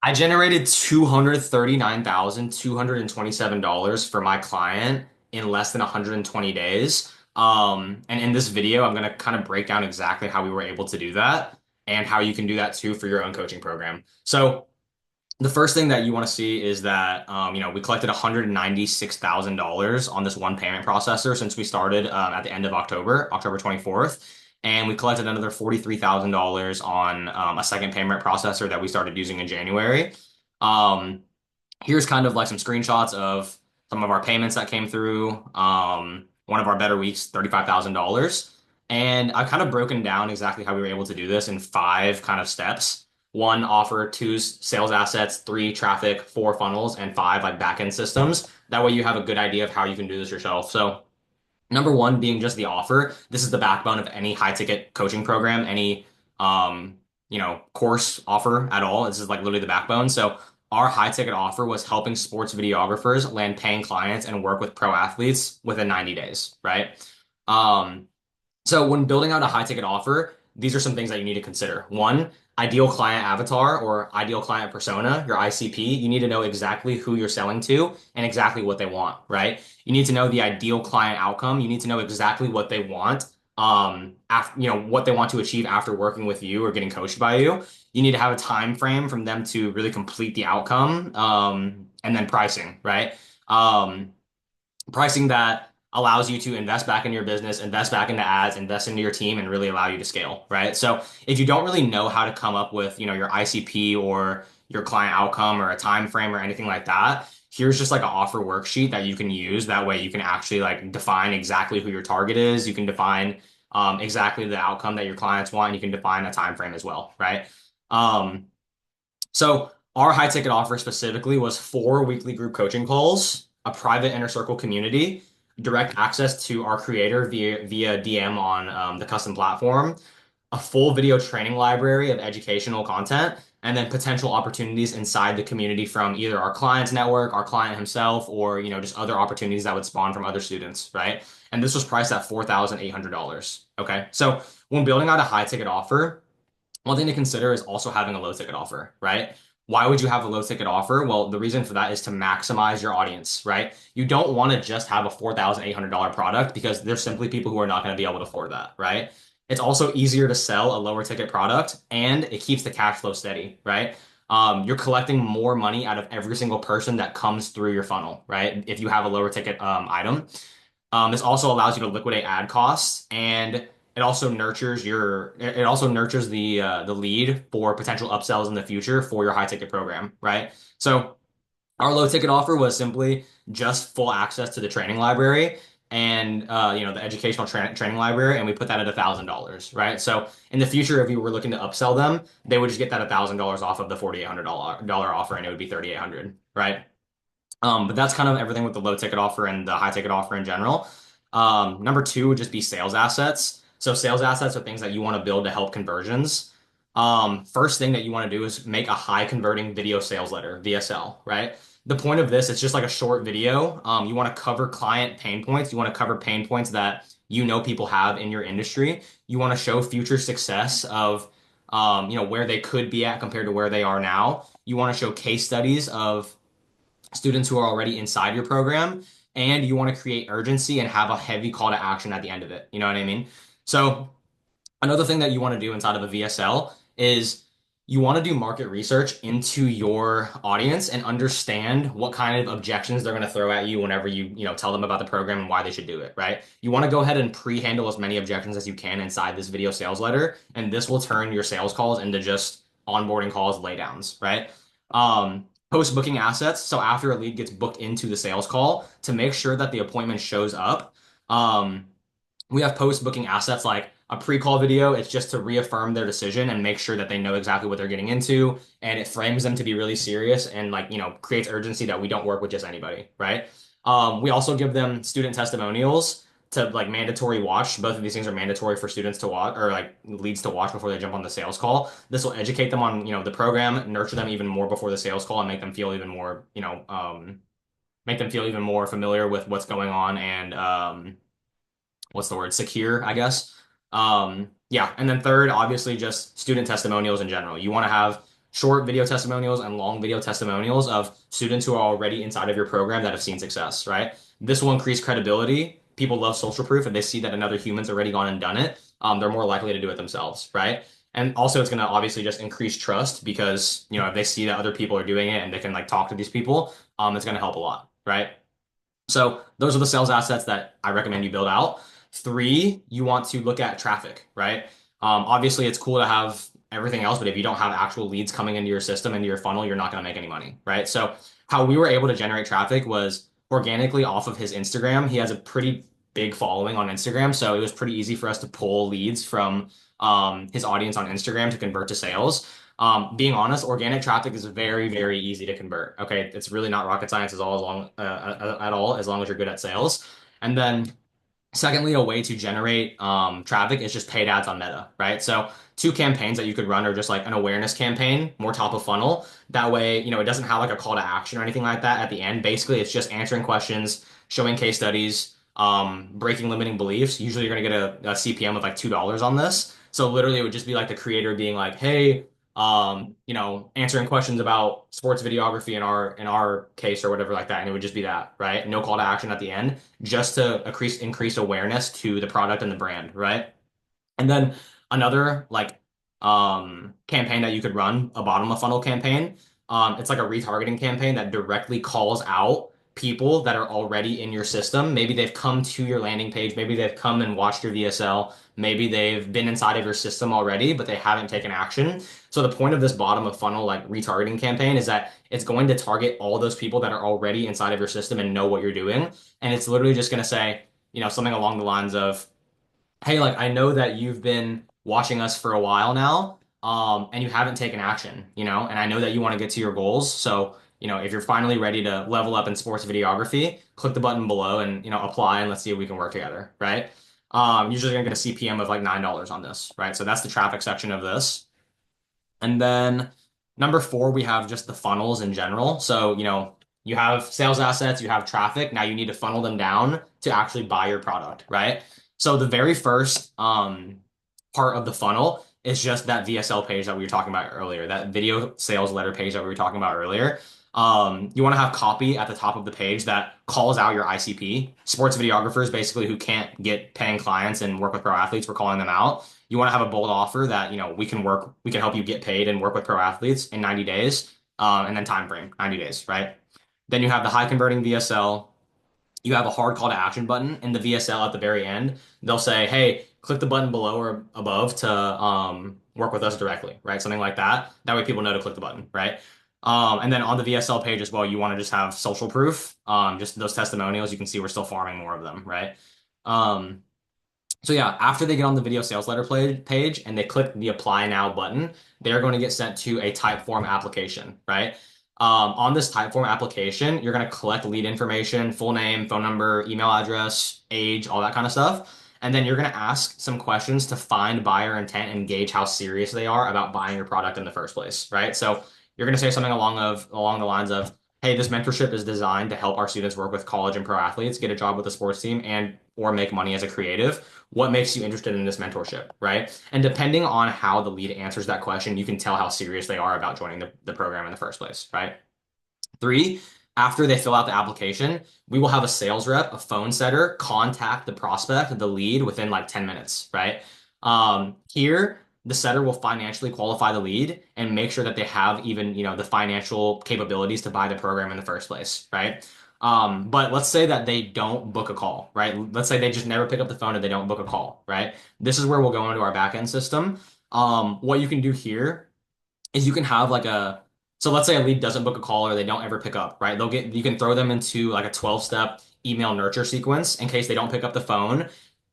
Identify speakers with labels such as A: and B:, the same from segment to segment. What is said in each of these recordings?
A: I generated $239,227 for my client in less than 120 days. And in this video, I'm going to kind of break down exactly how we were able to do that and how you can do that too for your own coaching program. So the first thing that you want to see is that we collected $196,000 on this one payment processor since we started at the end of October, October 24th. And we collected another $43,000 on a second payment processor that we started using in January. Um, Here's kind of like some screenshots of some of our payments that came through. One of our better weeks, $35,000. And I've kind of broken down exactly how we were able to do this in five kind of steps. One, offer, two, sales assets, three, traffic, four, funnels, and five, like backend systems. That way you have a good idea of how you can do this yourself. So number one being just the offer. This is the backbone of any high ticket coaching program, any course offer at all. This is like literally the backbone. So our high ticket offer was helping sports videographers land paying clients and work with pro athletes within 90 days, right? Um, so when building out a high ticket offer, these are some things that you need to consider. One, ideal client avatar or ideal client persona, your ICP. You need to know exactly who you're selling to and exactly what they want, right? You need to know the ideal client outcome. You need to know exactly what they want, after, what they want to achieve after working with you or getting coached by you. You need to have a time frame from them to really complete the outcome, and then pricing, right? Um, Pricing that allows you to invest back in your business, invest back into ads, invest into your team, and really allow you to scale, right? So if you don't really know how to come up with, your ICP or your client outcome or a time frame or anything like that, here's just like an offer worksheet that you can use. That way you can actually like define exactly who your target is. You can define exactly the outcome that your clients want, and you can define a time frame as well, right? Um, so our high ticket offer specifically was four weekly group coaching calls, a private inner circle community, direct access to our creator via DM on the custom platform, a full video training library of educational content, and then potential opportunities inside the community from either our client's network, our client himself, or just other opportunities that would spawn from other students, right? And this was priced at $4,800. Okay, so when building out a high ticket offer, one thing to consider is also having a low ticket offer, right? Why would you have a low ticket offer? Well, the reason for that is to maximize your audience, right? You don't want to just have a $4,800 product because there's simply people who are not going to be able to afford that, right? It's also easier to sell a lower ticket product and it keeps the cash flow steady, right? You're collecting more money out of every single person that comes through your funnel, right? If you have a lower ticket item. This also allows you to liquidate ad costs and it also nurtures the lead for potential upsells in the future for your high ticket program, right? So our low ticket offer was simply just full access to the training library and the educational training library, and we put that at $1,000, right? So in the future, if you were looking to upsell them, they would just get that $1,000 off of the $4,800 offer, and it would be 3,800, right? But that's kind of everything with the low ticket offer and the high ticket offer in general. Number two would just be sales assets. So sales assets are things that you want to build to help conversions. First thing that you want to do is make a high converting video sales letter, VSL, right? The point of this, it's just like a short video. You want to cover client pain points. You want to cover pain points that people have in your industry. You want to show future success of where they could be at compared to where they are now. You want to show case studies of students who are already inside your program, and you want to create urgency and have a heavy call to action at the end of it. You know what I mean? So another thing that you want to do inside of a VSL is you want to do market research into your audience and understand what kind of objections they're going to throw at you whenever you tell them about the program and why they should do it, right? You want to go ahead and pre-handle as many objections as you can inside this video sales letter, and this will turn your sales calls into just onboarding calls, laydowns, right? Post booking assets. So after a lead gets booked into the sales call, to make sure that the appointment shows up, um, we have post booking assets like a pre-call video. It's just to reaffirm their decision and make sure that they know exactly what they're getting into. And it frames them to be really serious and creates urgency that we don't work with just anybody, right? We also give them student testimonials to like mandatory watch. Both of these things are mandatory for students to watch or like leads to watch before they jump on the sales call. This will educate them on, the program, nurture them even more before the sales call and make them feel even more, familiar with what's going on and, what's the word? Secure, I guess. Yeah. And then third, obviously just student testimonials in general. You want to have short video testimonials and long video testimonials of students who are already inside of your program that have seen success, right? This will increase credibility. People love social proof, and they see that another human's already gone and done it. They're more likely to do it themselves, right? And also, it's going to obviously just increase trust because, if they see that other people are doing it and they can like talk to these people, it's going to help a lot, right? So those are the sales assets that I recommend you build out. Three, you want to look at traffic, right? Obviously, it's cool to have everything else, but if you don't have actual leads coming into your system, into your funnel, you're not going to make any money, right? So how we were able to generate traffic was organically off of his Instagram. He has a pretty big following on Instagram, so it was pretty easy for us to pull leads from his audience on Instagram to convert to sales. Being honest, organic traffic is very, very easy to convert. Okay, it's really not rocket science at all, as long as you're good at sales. And then secondly, a way to generate traffic is just paid ads on Meta, right? So two campaigns that you could run are just like an awareness campaign, more top of funnel. That way, it doesn't have like a call to action or anything like that at the end. Basically, it's just answering questions, showing case studies, breaking limiting beliefs. Usually, you're gonna get a CPM of like $2 on this. So literally, it would just be like the creator being like, "Hey, answering questions about sports videography in our case or whatever like that," and it would just be that, right? No call to action at the end, just to increase awareness to the product and the brand, right? And then another like campaign that you could run, a bottom of funnel campaign. It's like a retargeting campaign that directly calls out people that are already in your system. Maybe they've come to your landing page, maybe they've come and watched your VSL, maybe they've been inside of your system already, but they haven't taken action. So the point of this bottom of funnel like retargeting campaign is that it's going to target all those people that are already inside of your system and know what you're doing. And it's literally just going to say, something along the lines of, "Hey, like I know that you've been watching us for a while now, and you haven't taken action, and I know that you want to get to your goals. So, if you're finally ready to level up in sports videography, click the button below and, apply and let's see if we can work together, right? Usually gonna get a CPM of like $9 on this, right? So that's the traffic section of this. And then number four, we have just the funnels in general. So, you have sales assets, you have traffic. Now you need to funnel them down to actually buy your product, right? So the very first part of the funnel is just that VSL page that we were talking about earlier, that video sales letter page that we were talking about earlier. You want to have copy at the top of the page that calls out your ICP. Sports videographers, basically, who can't get paying clients and work with pro athletes, we're calling them out. You want to have a bold offer that, we can help you get paid and work with pro athletes in 90 days, and then time frame, 90 days, right? Then you have the high converting VSL. You have a hard call to action button in the VSL at the very end. They'll say, "Hey, click the button below or above to work with us directly," right? Something like that. That way people know to click the button, right? And then on the VSL page as well, you want to just have social proof, just those testimonials. You can see we're still farming more of them, right? Um, so yeah, after they get on the video sales letter page and they click the apply now button, they're going to get sent to a Typeform application, right? On this Typeform application, you're going to collect lead information, full name, phone number, email address, age, all that kind of stuff. And then you're going to ask some questions to find buyer intent and gauge how serious they are about buying your product in the first place, right? So you're going to say something along the lines of, "Hey, this mentorship is designed to help our students work with college and pro athletes, get a job with a sports team, and or make money as a creative. What makes you interested in this mentorship?" Right? And depending on how the lead answers that question, you can tell how serious they are about joining the program in the first place, right? Three, after they fill out the application, we will have a sales rep, a phone setter, contact the prospect, the lead within like 10 minutes, right? Here, the setter will financially qualify the lead and make sure that they have even, the financial capabilities to buy the program in the first place, right? But let's say that they don't book a call, right? Let's say they just never pick up the phone and they don't book a call, right? This is where we'll go into our backend system. What you can do here is you can have like so let's say a lead doesn't book a call or they don't ever pick up, right? You can throw them into like a 12-step email nurture sequence in case they don't pick up the phone.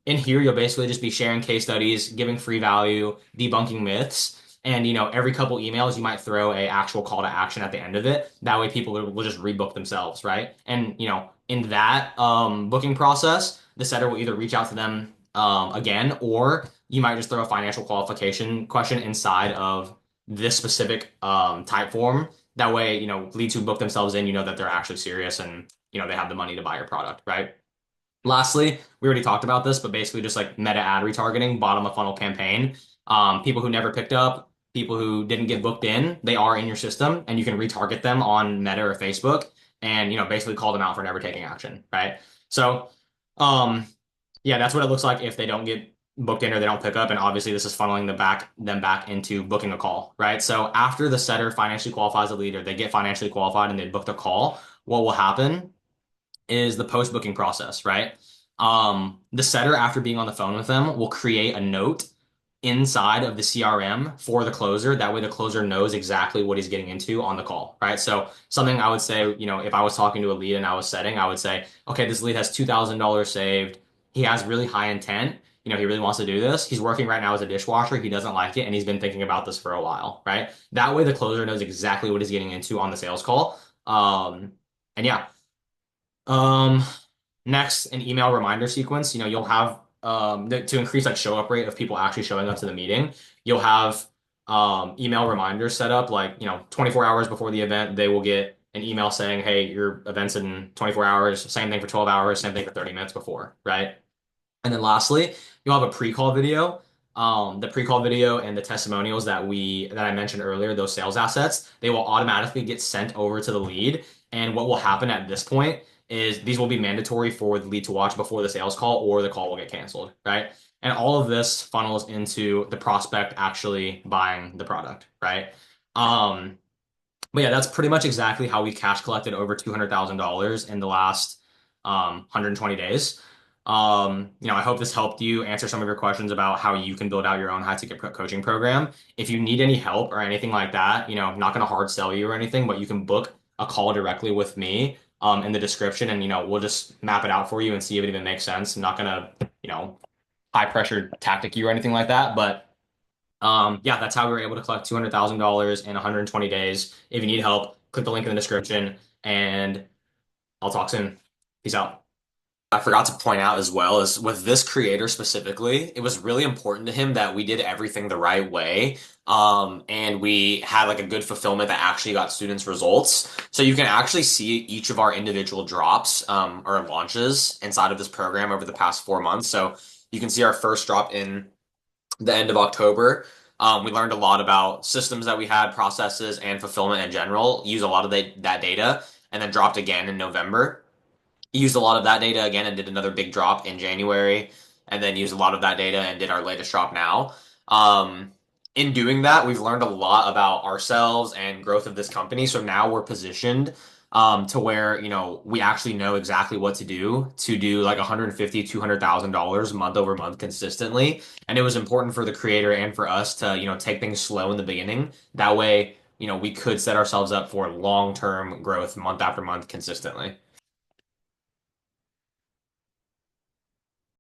A: In here, you'll basically just be sharing case studies, giving free value, debunking myths. And every couple emails, you might throw a actual call to action at the end of it. That way people will just rebook themselves, right? And in that booking process, the setter will either reach out to them again, or you might just throw a financial qualification question inside of this specific type form. That way, leads who book themselves in, that they're actually serious and they have the money to buy your product, right? Lastly, we already talked about this, but basically just like meta ad retargeting, bottom of funnel campaign. People who never picked up, people who didn't get booked in, they are in your system and you can retarget them on Meta or Facebook and, basically call them out for never taking action, right? So, um, yeah, that's what it looks like if they don't get booked in or they don't pick up. And obviously, this is funneling them back into booking a call, right? So after the setter financially qualifies a lead or they get financially qualified and they booked a call, what will happen is the post booking process, right? The setter, after being on the phone with them, will create a note inside of the CRM for the closer. That way, the closer knows exactly what he's getting into on the call, right? So, something I would say, if I was talking to a lead and I was setting, I would say, okay, this lead has $2,000 saved. He has really high intent. He really wants to do this. He's working right now as a dishwasher. He doesn't like it, and he's been thinking about this for a while, right? That way, the closer knows exactly what he's getting into on the sales call. And yeah. Um, Next, an email reminder sequence. You'll have to increase like show up rate of people actually showing up to the meeting. You'll have email reminders set up like 24 hours before the event. They will get an email saying, "Hey, your event's in 24 hours." Same thing for 12 hours. Same thing for 30 minutes before, right? And then lastly, you'll have a pre-call video. The pre-call video and the testimonials that I mentioned earlier, those sales assets, they will automatically get sent over to the lead. And what will happen at this point is these will be mandatory for the lead to watch before the sales call or the call will get canceled, right? And all of this funnels into the prospect actually buying the product, right? Um, but yeah, that's pretty much exactly how we cash collected over $200,000 in the last 120 days. I hope this helped you answer some of your questions about how you can build out your own high ticket coaching program. If you need any help or anything like that, I'm not going to hard sell you or anything, but you can book a call directly with me in the description, and we'll just map it out for you and see if it even makes sense. I'm not going to, high pressure tactic you or anything like that, but yeah, that's how we were able to collect $200,000 in 120 days. If you need help, click the link in the description and I'll talk soon. Peace out. I forgot to point out as well is with this creator specifically, it was really important to him that we did everything the right way. And we had like a good fulfillment that actually got students results. So you can actually see each of our individual drops, or launches inside of this program over the past 4 months. So you can see our first drop in the end of October. We learned a lot about systems that we had, processes, and fulfillment in general. Use a lot of that data, and then dropped again in November. Used a lot of that data again and did another big drop in January, and then used a lot of that data and did our latest drop now. In doing that, we've learned a lot about ourselves and growth of this company. So now we're positioned to where, we actually know exactly what to do like 150, $200,000 month over month consistently. And it was important for the creator and for us to, take things slow in the beginning. That way, we could set ourselves up for long-term growth month after month consistently.